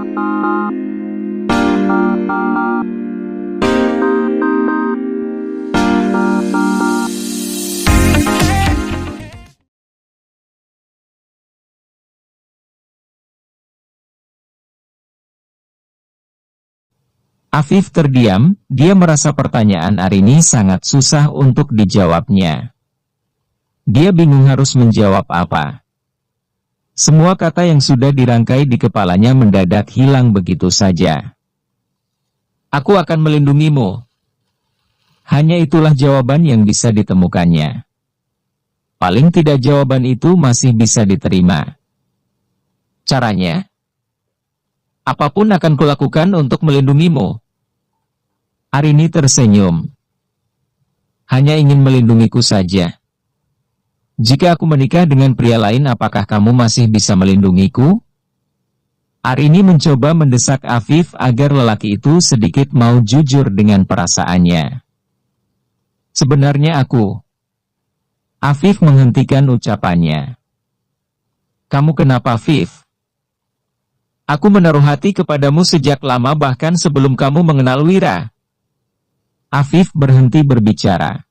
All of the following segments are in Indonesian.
Afif terdiam, dia merasa pertanyaan Arini sangat susah untuk dijawabnya. Dia bingung harus menjawab apa. Semua kata yang sudah dirangkai di kepalanya mendadak hilang begitu saja. Aku akan melindungimu. Hanya itulah jawaban yang bisa ditemukannya. Paling tidak jawaban itu masih bisa diterima. Caranya? Apapun akan kulakukan untuk melindungimu. Arini tersenyum. Hanya ingin melindungiku saja. Jika aku menikah dengan pria lain, apakah kamu masih bisa melindungiku? Arini mencoba mendesak Afif agar lelaki itu sedikit mau jujur dengan perasaannya. Sebenarnya aku. Afif menghentikan ucapannya. Kamu kenapa, Afif? Aku menaruh hati kepadamu sejak lama, bahkan sebelum kamu mengenal Wira. Afif berhenti berbicara.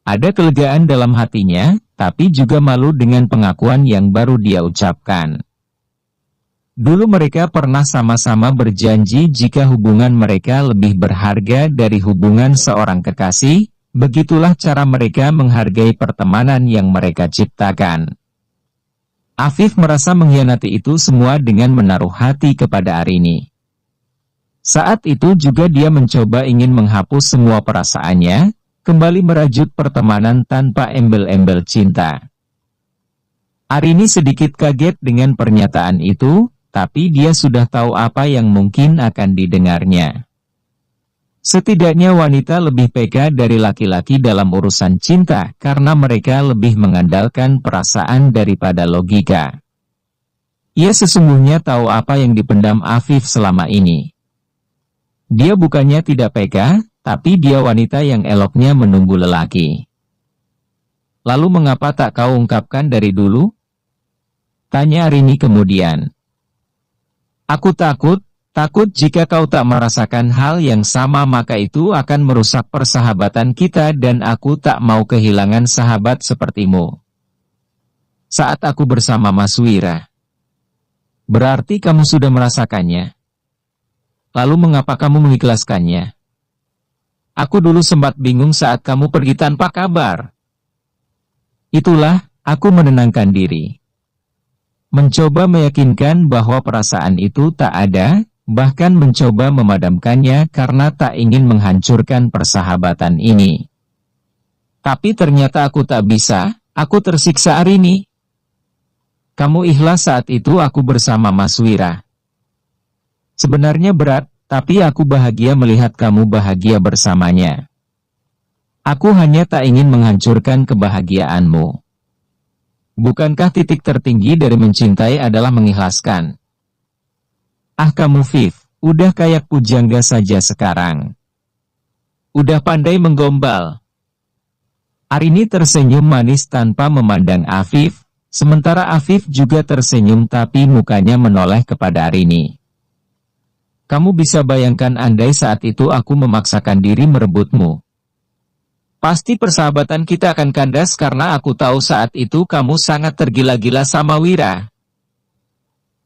Ada kelegaan dalam hatinya, tapi juga malu dengan pengakuan yang baru dia ucapkan. Dulu mereka pernah sama-sama berjanji jika hubungan mereka lebih berharga dari hubungan seorang kekasih, begitulah cara mereka menghargai pertemanan yang mereka ciptakan. Afif merasa mengkhianati itu semua dengan menaruh hati kepada Arini. Saat itu juga dia mencoba ingin menghapus semua perasaannya, kembali merajut pertemanan tanpa embel-embel cinta. Arini sedikit kaget dengan pernyataan itu, tapi dia sudah tahu apa yang mungkin akan didengarnya. Setidaknya wanita lebih peka dari laki-laki dalam urusan cinta karena mereka lebih mengandalkan perasaan daripada logika. Ia sesungguhnya tahu apa yang dipendam Afif selama ini. Dia bukannya tidak peka, tapi dia wanita yang eloknya menunggu lelaki. Lalu mengapa tak kau ungkapkan dari dulu? Tanya Arini kemudian. Aku takut jika kau tak merasakan hal yang sama maka itu akan merusak persahabatan kita dan aku tak mau kehilangan sahabat sepertimu. Saat aku bersama Mas Wira. Berarti kamu sudah merasakannya. Lalu mengapa kamu mengikhlaskannya? Aku dulu sempat bingung saat kamu pergi tanpa kabar. Itulah, aku menenangkan diri. Mencoba meyakinkan bahwa perasaan itu tak ada, bahkan mencoba memadamkannya karena tak ingin menghancurkan persahabatan ini. Tapi ternyata aku tak bisa, aku tersiksa Arini. Kamu ikhlas saat itu aku bersama Mas Wira. Sebenarnya berat, tapi aku bahagia melihat kamu bahagia bersamanya. Aku hanya tak ingin menghancurkan kebahagiaanmu. Bukankah titik tertinggi dari mencintai adalah mengikhlaskan? Ah kamu Viv, udah kayak pujangga saja sekarang. Udah pandai menggombal. Arini tersenyum manis tanpa memandang Afif, sementara Afif juga tersenyum tapi mukanya menoleh kepada Arini. Kamu bisa bayangkan andai saat itu aku memaksakan diri merebutmu. Pasti persahabatan kita akan kandas karena aku tahu saat itu kamu sangat tergila-gila sama Wira.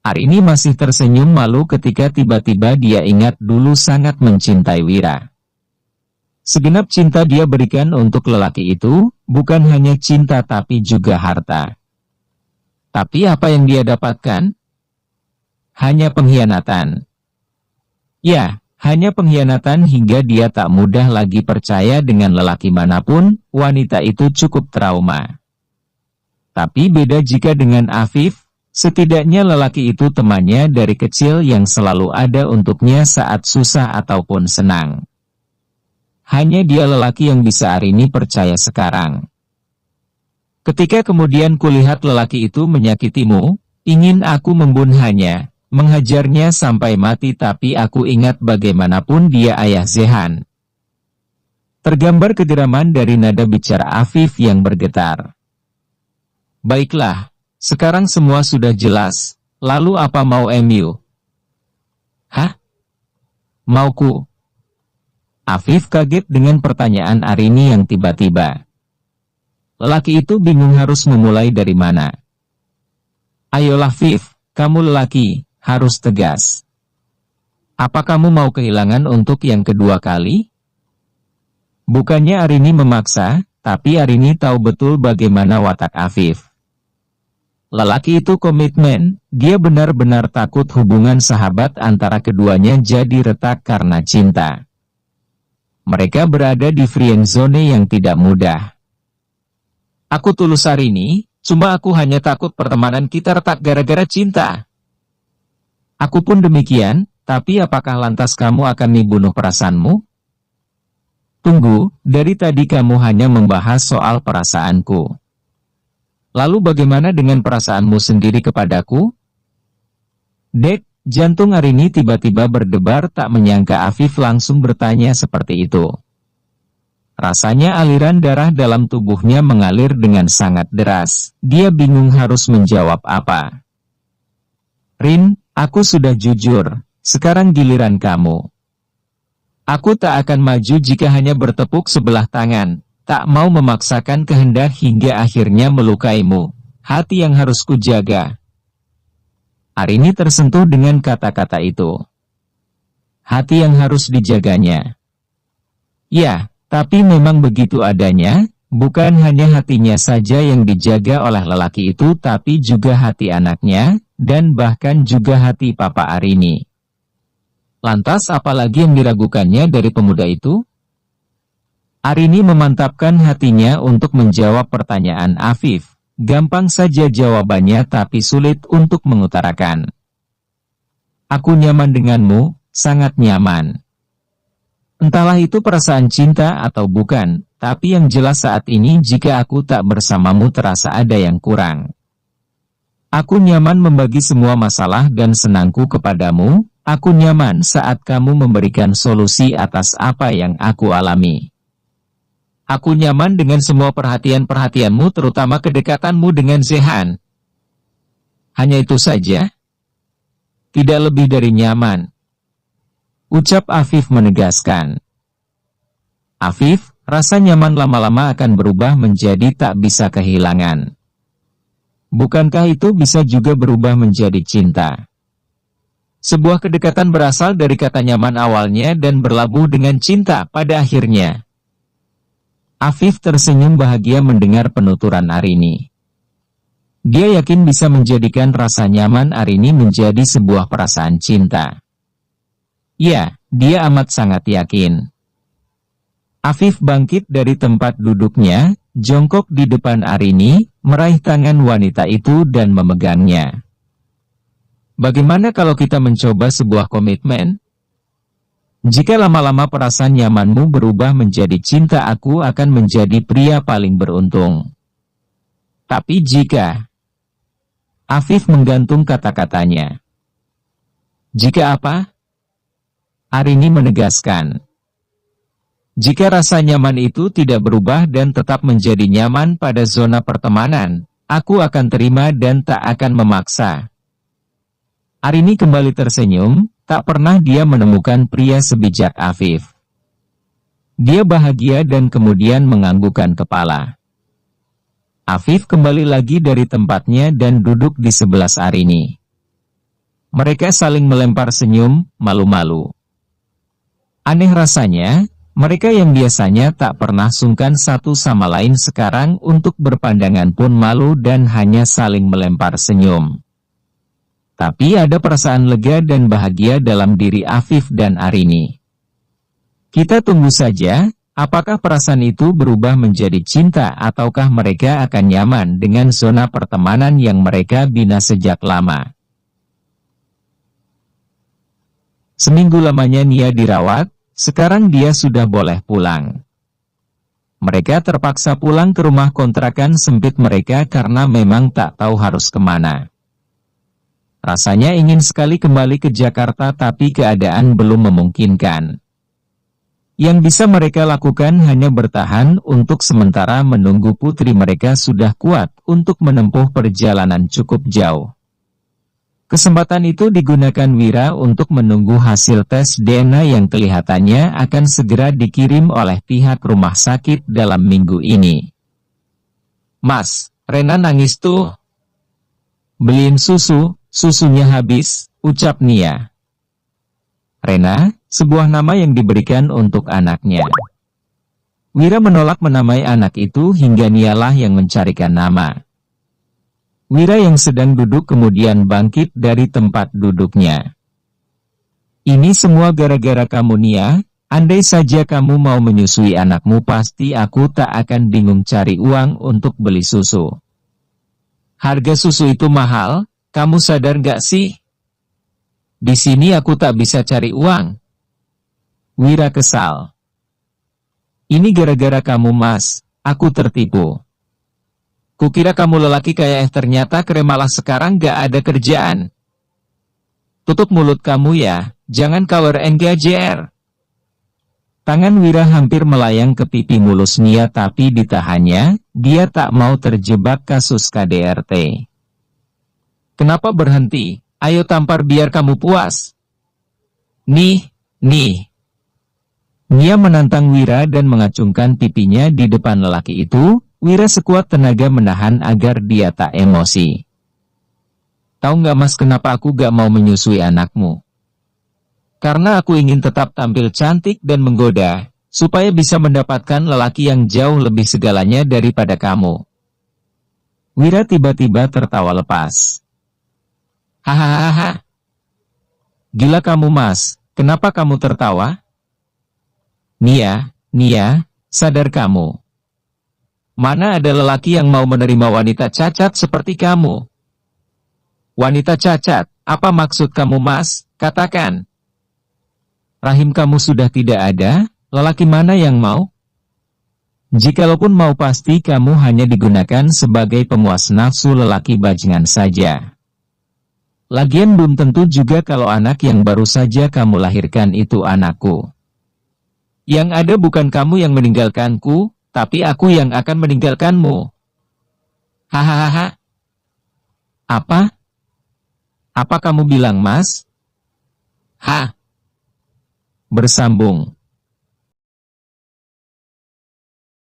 Arini masih tersenyum malu ketika tiba-tiba dia ingat dulu sangat mencintai Wira. Segenap cinta dia berikan untuk lelaki itu, bukan hanya cinta tapi juga harta. Tapi apa yang dia dapatkan? Hanya pengkhianatan. Ya, hanya pengkhianatan hingga dia tak mudah lagi percaya dengan lelaki manapun, wanita itu cukup trauma. Tapi beda jika dengan Afif, setidaknya lelaki itu temannya dari kecil yang selalu ada untuknya saat susah ataupun senang. Hanya dia lelaki yang bisa Arini percaya sekarang. Ketika kemudian kulihat lelaki itu menyakitimu, ingin aku membunuhnya, menghajarnya sampai mati tapi aku ingat bagaimanapun dia ayah Zehan. Tergambar kegeraman dari nada bicara Afif yang bergetar. Baiklah, sekarang semua sudah jelas, lalu apa mau MU? Hah? Mauku? Afif kaget dengan pertanyaan Arini yang tiba-tiba. Lelaki itu bingung harus memulai dari mana. Ayolah Fif, kamu lelaki, harus tegas. Apa kamu mau kehilangan untuk yang kedua kali? Bukannya Arini memaksa, tapi Arini tahu betul bagaimana watak Afif. Lelaki itu komitmen, dia benar-benar takut hubungan sahabat antara keduanya jadi retak karena cinta. Mereka berada di friend zone yang tidak mudah. Aku tulus Arini, cuma aku hanya takut pertemanan kita retak gara-gara cinta. Aku pun demikian, tapi apakah lantas kamu akan dibunuh perasaanmu? Tunggu, dari tadi kamu hanya membahas soal perasaanku. Lalu bagaimana dengan perasaanmu sendiri kepadaku? Dek, jantung Arini tiba-tiba berdebar, tak menyangka Afif langsung bertanya seperti itu. Rasanya aliran darah dalam tubuhnya mengalir dengan sangat deras. Dia bingung harus menjawab apa. Rin, aku sudah jujur, sekarang giliran kamu. Aku tak akan maju jika hanya bertepuk sebelah tangan, tak mau memaksakan kehendak hingga akhirnya melukaimu. Hati yang harus kujaga. Arini tersentuh dengan kata-kata itu. Hati yang harus dijaganya. Ya, tapi memang begitu adanya, bukan hanya hatinya saja yang dijaga oleh lelaki itu, tapi juga hati anaknya, dan bahkan juga hati Papa Arini. Lantas apalagi yang diragukannya dari pemuda itu? Arini memantapkan hatinya untuk menjawab pertanyaan Afif. Gampang saja jawabannya tapi sulit untuk mengutarakan. Aku nyaman denganmu, sangat nyaman. Entahlah itu perasaan cinta atau bukan, tapi yang jelas saat ini jika aku tak bersamamu terasa ada yang kurang. Aku nyaman membagi semua masalah dan senangku kepadamu, aku nyaman saat kamu memberikan solusi atas apa yang aku alami. Aku nyaman dengan semua perhatian-perhatianmu, terutama kedekatanmu dengan Zehan. Hanya itu saja. Tidak lebih dari nyaman. Ucap Afif menegaskan. Afif, rasa nyaman lama-lama akan berubah menjadi tak bisa kehilangan. Bukankah itu bisa juga berubah menjadi cinta? Sebuah kedekatan berasal dari kata nyaman awalnya dan berlabuh dengan cinta pada akhirnya. Afif tersenyum bahagia mendengar penuturan Arini. Dia yakin bisa menjadikan rasa nyaman Arini menjadi sebuah perasaan cinta. Ya, dia amat sangat yakin. Afif bangkit dari tempat duduknya, jongkok di depan Arini, meraih tangan wanita itu dan memegangnya. Bagaimana kalau kita mencoba sebuah komitmen? Jika lama-lama perasaan nyamanmu berubah menjadi cinta, aku akan menjadi pria paling beruntung. Tapi jika... Afif menggantung kata-katanya. Jika apa? Arini menegaskan. Jika rasa nyaman itu tidak berubah dan tetap menjadi nyaman pada zona pertemanan, aku akan terima dan tak akan memaksa. Arini kembali tersenyum. Tak pernah dia menemukan pria sebijak Afif. Dia bahagia dan kemudian menganggukkan kepala. Afif kembali lagi dari tempatnya dan duduk di sebelah Arini. Mereka saling melempar senyum, malu-malu. Aneh rasanya, mereka yang biasanya tak pernah sungkan satu sama lain sekarang untuk berpandangan pun malu dan hanya saling melempar senyum. Tapi ada perasaan lega dan bahagia dalam diri Afif dan Arini. Kita tunggu saja, apakah perasaan itu berubah menjadi cinta ataukah mereka akan nyaman dengan zona pertemanan yang mereka bina sejak lama. Seminggu lamanya Nia dirawat, sekarang dia sudah boleh pulang. Mereka terpaksa pulang ke rumah kontrakan sempit mereka karena memang tak tahu harus kemana. Rasanya ingin sekali kembali ke Jakarta tapi keadaan belum memungkinkan. Yang bisa mereka lakukan hanya bertahan untuk sementara menunggu putri mereka sudah kuat untuk menempuh perjalanan cukup jauh. Kesempatan itu digunakan Wira untuk menunggu hasil tes DNA yang kelihatannya akan segera dikirim oleh pihak rumah sakit dalam minggu ini. "Mas, Rena nangis tuh. Beliin susu, susunya habis," ucap Nia. Rena, sebuah nama yang diberikan untuk anaknya. Wira menolak menamai anak itu hingga Nialah yang mencarikan nama. Wira yang sedang duduk kemudian bangkit dari tempat duduknya. "Ini semua gara-gara kamu, Nia. Andai saja kamu mau menyusui anakmu, pasti aku tak akan bingung cari uang untuk beli susu. Harga susu itu mahal, kamu sadar gak sih? Di sini aku tak bisa cari uang." Wira kesal. "Ini gara-gara kamu, Mas. Aku tertipu. Kukira kamu lelaki kayak ternyata keren, malah sekarang gak ada kerjaan. Tutup mulut kamu ya, jangan cover NGJR." Tangan Wira hampir melayang ke pipi mulus Nia tapi ditahannya, dia tak mau terjebak kasus KDRT. "Kenapa berhenti? Ayo tampar biar kamu puas." Nih. Nia menantang Wira dan mengacungkan pipinya di depan lelaki itu. Wira sekuat tenaga menahan agar dia tak emosi. "Tahu nggak, Mas, kenapa aku gak mau menyusui anakmu? Karena aku ingin tetap tampil cantik dan menggoda, supaya bisa mendapatkan lelaki yang jauh lebih segalanya daripada kamu." Wira tiba-tiba tertawa lepas. "Hahaha. Gila kamu, Mas, kenapa kamu tertawa? Nia, sadar kamu. Mana ada lelaki yang mau menerima wanita cacat seperti kamu?" "Wanita cacat, apa maksud kamu, Mas? Katakan. Rahim kamu sudah tidak ada, lelaki mana yang mau? Jikalaupun mau, pasti kamu hanya digunakan sebagai pemuas nafsu lelaki bajingan saja. Lagian belum tentu juga kalau anak yang baru saja kamu lahirkan itu anakku. Yang ada bukan kamu yang meninggalkanku, tapi aku yang akan meninggalkanmu." "Hahaha. Apa? Apa kamu bilang, Mas?" "Hah?" Bersambung.